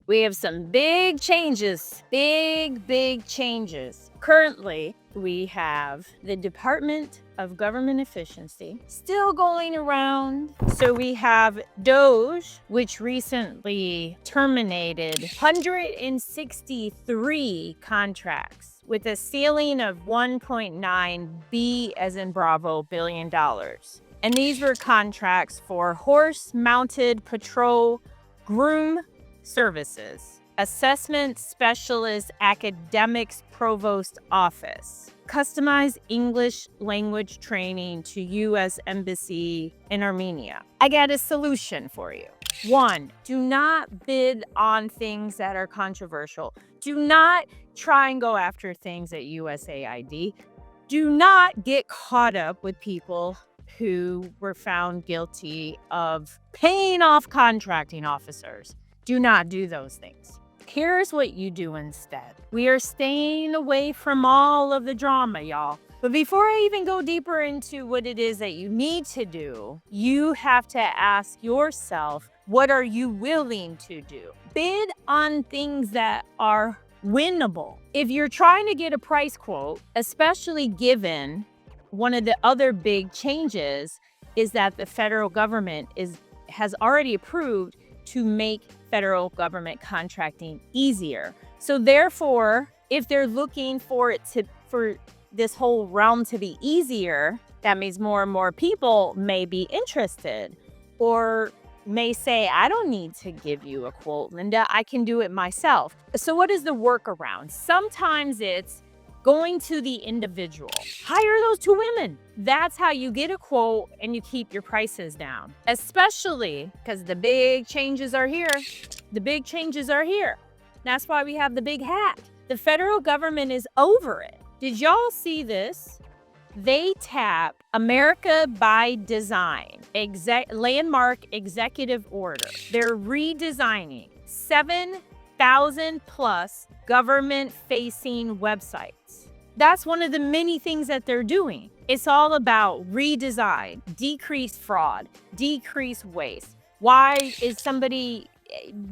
We have some big changes, big changes. Currently, we have the Department of Government Efficiency still going around. So we have DOGE, which recently terminated 163 contracts with a ceiling of $1.9 B as in Bravo billion. And these were contracts for horse-mounted patrol groom services, assessment specialist academics provost office, customized English language training to U.S. Embassy in Armenia. I got a solution for you. 1, do not bid on things that are controversial. Do not try and go after things at USAID. Do not get caught up with people who were found guilty of paying off contracting officers. Do not do those things. Here's what you do instead. We are staying away from all of the drama, y'all. But before I even go deeper into what it is that you need to do, you have to ask yourself, what are you willing to do? Bid on things that are winnable. If you're trying to get a price quote, especially given one of the other big changes is that the federal government has already approved to make federal government contracting easier. So therefore, if they're looking for this whole realm to be easier, that means more and more people may be interested or may say, I don't need to give you a quote, Linda, I can do it myself. So what is the workaround? Sometimes it's going to the individual. Hire those 2 women. That's how you get a quote and you keep your prices down, especially because the big changes are here. The big changes are here. That's why we have the big hat. The federal government is over it. Did y'all see this? They tap America by Design, landmark executive order. They're redesigning 7,000 plus government-facing websites. That's one of the many things that they're doing. It's all about redesign, decrease fraud, decrease waste. Why is somebody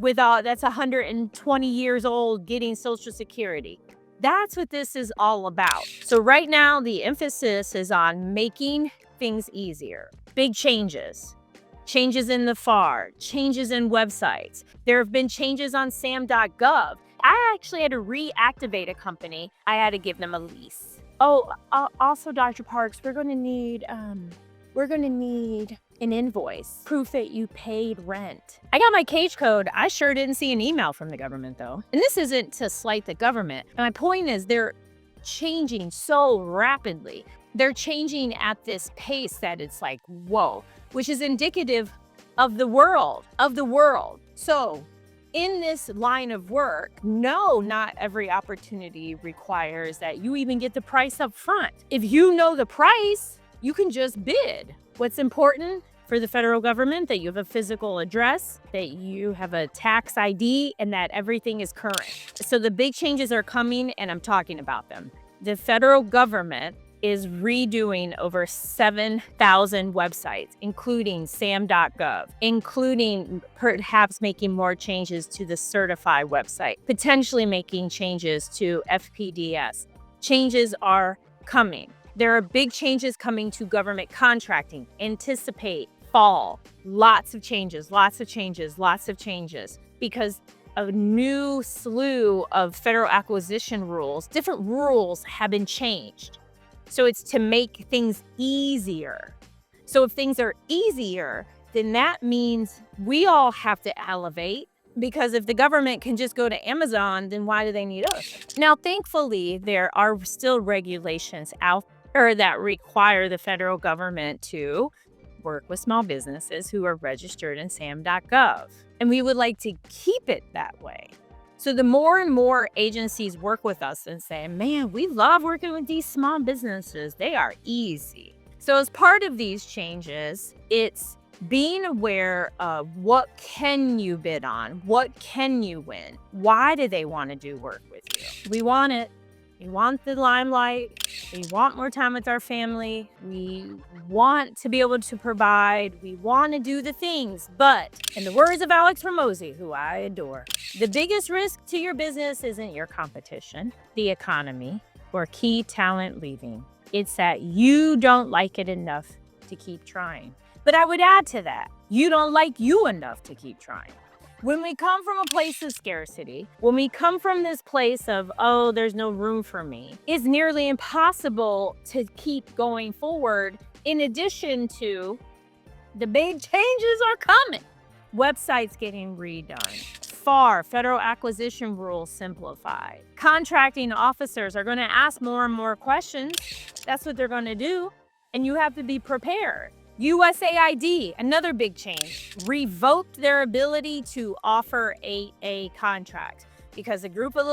that's 120 years old getting Social Security? That's what this is all about. So right now, the emphasis is on making things easier. Big changes. Changes in the FAR, changes in websites. There have been changes on Sam.Gov. I actually had to reactivate a company. I had to give them a lease. Oh, also, Dr. Parks, we're going to need an invoice, proof that you paid rent. I got my cage code. I sure didn't see an email from the government though. And this isn't to slight the government. My point is they're changing so rapidly. They're changing at this pace that it's like, whoa, which is indicative of the world. So in this line of work, no, not every opportunity requires that you even get the price up front. If you know the price, you can just bid. What's important for the federal government, that you have a physical address, that you have a tax ID, and that everything is current. So the big changes are coming, and I'm talking about them. The federal government is redoing over 7,000 websites, including Sam.Gov, including perhaps making more changes to the Certify website, potentially making changes to FPDS. Changes are coming. There are big changes coming to government contracting. Anticipate fall. Lots of changes, because a new slew of federal acquisition rules, different rules have been changed. So it's to make things easier. So if things are easier, then that means we all have to elevate, because if the government can just go to Amazon, then why do they need us? Now, thankfully, there are still regulations out there that require the federal government to work with small businesses who are registered in Sam.Gov. And we would like to keep it that way. So the more and more agencies work with us and say, man, we love working with these small businesses. They are easy. So as part of these changes, it's being aware of what can you bid on? What can you win? Why do they want to do work with you? We want it. We want the limelight. We want more time with our family. We want to be able to provide. We want to do the things. But, in the words of Alex Ramosi, who I adore, the biggest risk to your business isn't your competition, the economy, or key talent leaving. It's that you don't like it enough to keep trying. But I would add to that, you don't like you enough to keep trying. When we come from a place of scarcity, when we come from this place of, oh, there's no room for me, it's nearly impossible to keep going forward. In addition to the big changes are coming. Websites getting redone. Federal acquisition rules simplified. Contracting officers are going to ask more and more questions. That's what they're going to do. And you have to be prepared. USAID, another big change, revoked their ability to offer 8A contracts because a group of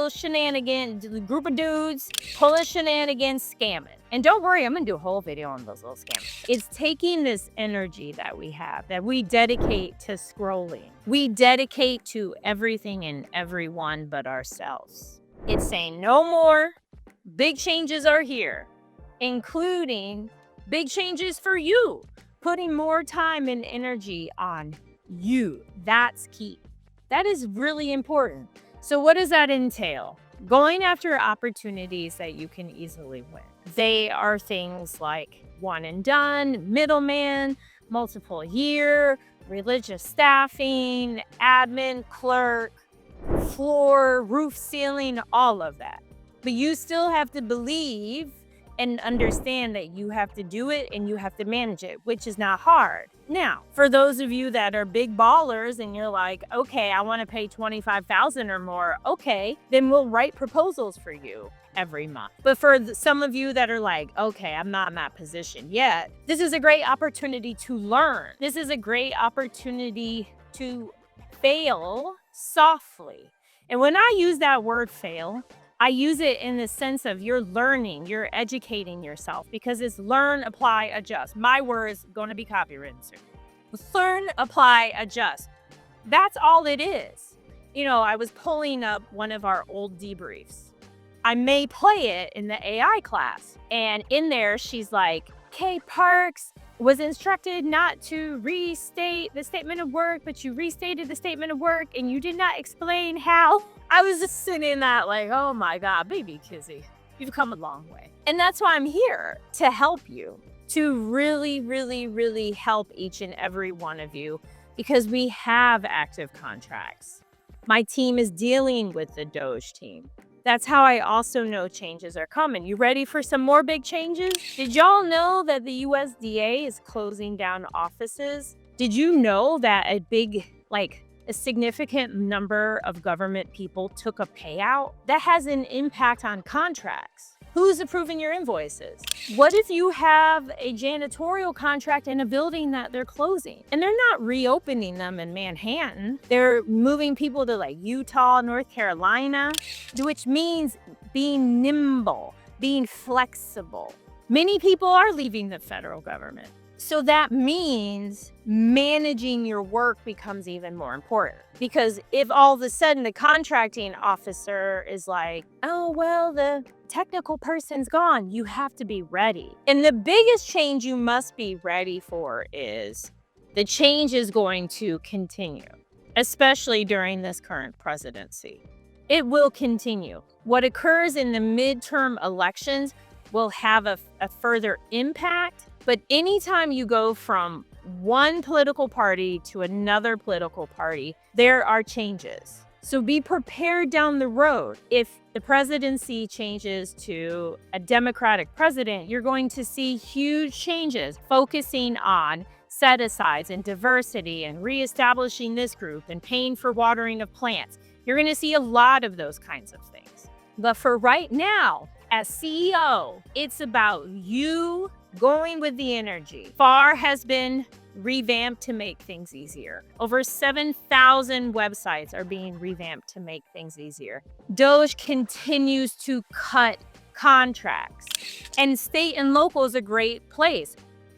group of dudes pulling shenanigans, scamming. And don't worry, I'm gonna do a whole video on those little scammers. It's taking this energy that we have, that we dedicate to scrolling. We dedicate to everything and everyone but ourselves. It's saying no more. Big changes are here, including big changes for you. Putting more time and energy on you. That's key. That is really important. So what does that entail? Going after opportunities that you can easily win. They are things like one and done, middleman, multiple year, religious staffing, admin, clerk, floor, roof, ceiling, all of that. But you still have to believe and understand that you have to do it and you have to manage it, which is not hard. Now, for those of you that are big ballers and you're like, okay, I want to pay $25,000 or more, okay, then we'll write proposals for you every month. But for some of you that are like, okay, I'm not in that position yet, this is a great opportunity to learn. This is a great opportunity to fail softly. And when I use that word fail, I use it in the sense of you're learning, you're educating yourself, because it's learn, apply, adjust. My word is going to be copywritten soon. Learn, apply, adjust. That's all it is. You know, I was pulling up one of our old debriefs. I may play it in the AI class. And in there, she's like, Kay Parks was instructed not to restate the statement of work, but you restated the statement of work and you did not explain how. I was just sitting in that like, oh my God, baby Kizzy, you've come a long way. And that's why I'm here, to help you, to really, really, really help each and every one of you, because we have active contracts. My team is dealing with the Doge team. That's how I also know changes are coming. You ready for some more big changes? Did y'all know that the USDA is closing down offices? Did you know that a significant number of government people took a payout? That has an impact on contracts. Who's approving your invoices? What if you have a janitorial contract in a building that they're closing and they're not reopening them in Manhattan? They're moving people to like Utah, North Carolina, which means being nimble, being flexible. Many people are leaving the federal government. So that means managing your work becomes even more important, because if all of a sudden the contracting officer is like, oh, well, the technical person's gone, you have to be ready. And the biggest change you must be ready for is the change is going to continue, especially during this current presidency. It will continue. What occurs in the midterm elections will have a further impact. But anytime you go from one political party to another political party, there are changes. So be prepared down the road. If the presidency changes to a Democratic president, you're going to see huge changes focusing on set-asides and diversity and reestablishing this group and paying for watering of plants. You're going to see a lot of those kinds of things. But for right now, as CEO, it's about you going with the energy. FAR has been revamped to make things easier. Over 7,000 websites are being revamped to make things easier. Doge continues to cut contracts, and state and local is a great place.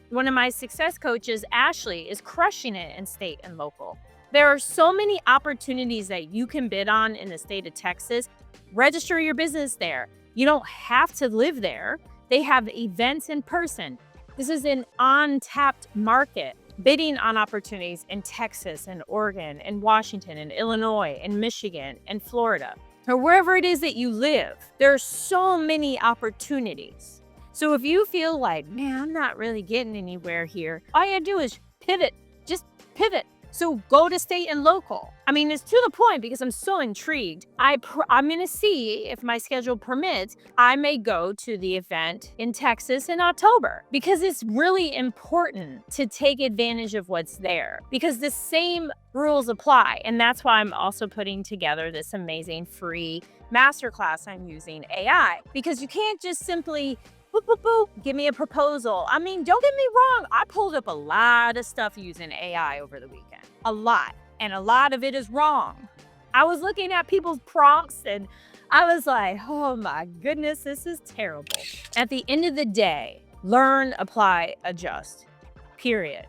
One of my success coaches, Ashley, is crushing it in state and local. There are so many opportunities that you can bid on in the state of Texas. Register your business there. You don't have to live there. They have events in person. This is an untapped market. Bidding on opportunities in Texas and Oregon and Washington and Illinois and Michigan and Florida, or wherever it is that you live. There are so many opportunities. So if you feel like, man, I'm not really getting anywhere here, all you do is pivot. Just pivot. So go to state and local. I mean, it's to the point because I'm so intrigued. I'm going to see if my schedule permits. I may go to the event in Texas in October because it's really important to take advantage of what's there because the same rules apply. And that's why I'm also putting together this amazing free masterclass. I'm using AI because you can't just simply boop, boop, boop, give me a proposal. I mean, don't get me wrong. I pulled up a lot of stuff using AI over the weekend. A lot. And a lot of it is wrong. I was looking at people's prompts and I was like, oh my goodness, this is terrible. At the end of the day, learn, apply, adjust. Period.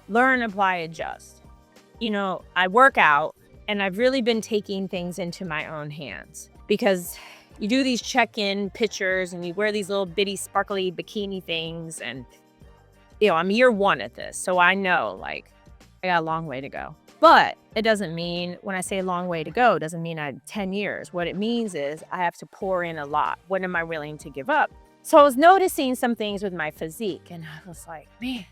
Learn, apply, adjust. You know, I work out and I've really been taking things into my own hands because you do these check-in pictures and you wear these little bitty sparkly bikini things. And, you know, I'm year 1 at this. So I know, like, I got a long way to go. But it doesn't mean, when I say a long way to go, it doesn't mean I had 10 years. What it means is I have to pour in a lot. What am I willing to give up? So I was noticing some things with my physique. And I was like, man,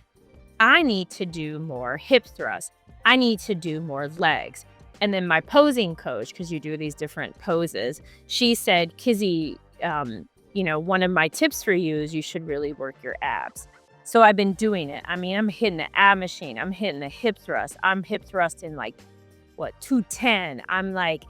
I need to do more hip thrusts. I need to do more legs. And then my posing coach, because you do these different poses, she said, Kizzy, you know, one of my tips for you is you should really work your abs. So I've been doing it. I mean, I'm hitting the ab machine. I'm hitting the hip thrust. I'm hip thrusting like, 210. I'm like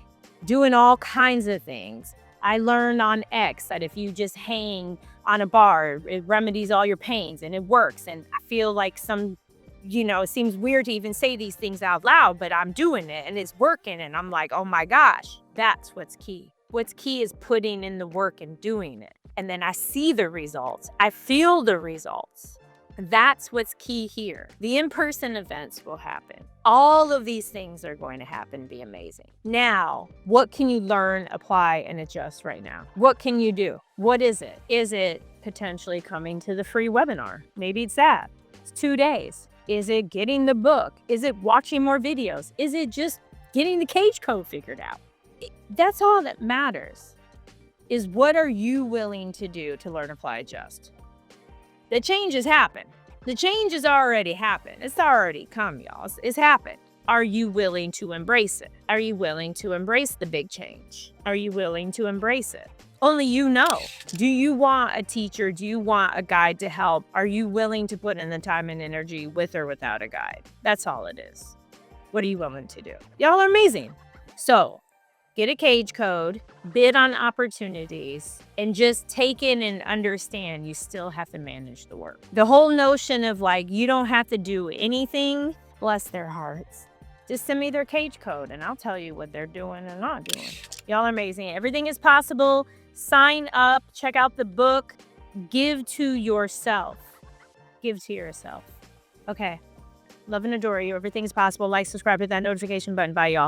doing all kinds of things. I learned on X that if you just hang on a bar, it remedies all your pains and it works. And I feel like it seems weird to even say these things out loud, but I'm doing it and it's working. And I'm like, oh my gosh, that's what's key. What's key is putting in the work and doing it. And then I see the results. I feel the results. That's what's key here. The in-person events will happen. All of these things are going to happen, be amazing. Now, what can you learn, apply, and adjust right now? What can you do? What is it? Is it potentially coming to the free webinar? Maybe it's that. It's 2 days. Is it getting the book? Is it watching more videos? Is it just getting the cage code figured out? That's all that matters, is what are you willing to do to learn, apply, adjust? The change has happened. The change has already happened. It's already come, y'all. It's happened. Are you willing to embrace it? Are you willing to embrace the big change? Are you willing to embrace it? Only you know. Do you want a teacher? Do you want a guide to help? Are you willing to put in the time and energy with or without a guide? That's all it is. What are you willing to do? Y'all are amazing. So get a cage code, bid on opportunities, and just take in and understand you still have to manage the work. The whole notion of like, you don't have to do anything, bless their hearts. Just send me their cage code and I'll tell you what they're doing and not doing. Y'all are amazing. Everything is possible. Sign up, check out the book, give to yourself. Give to yourself. Okay. Love and adore you. Everything is possible. Like, subscribe, hit that notification button. Bye, y'all.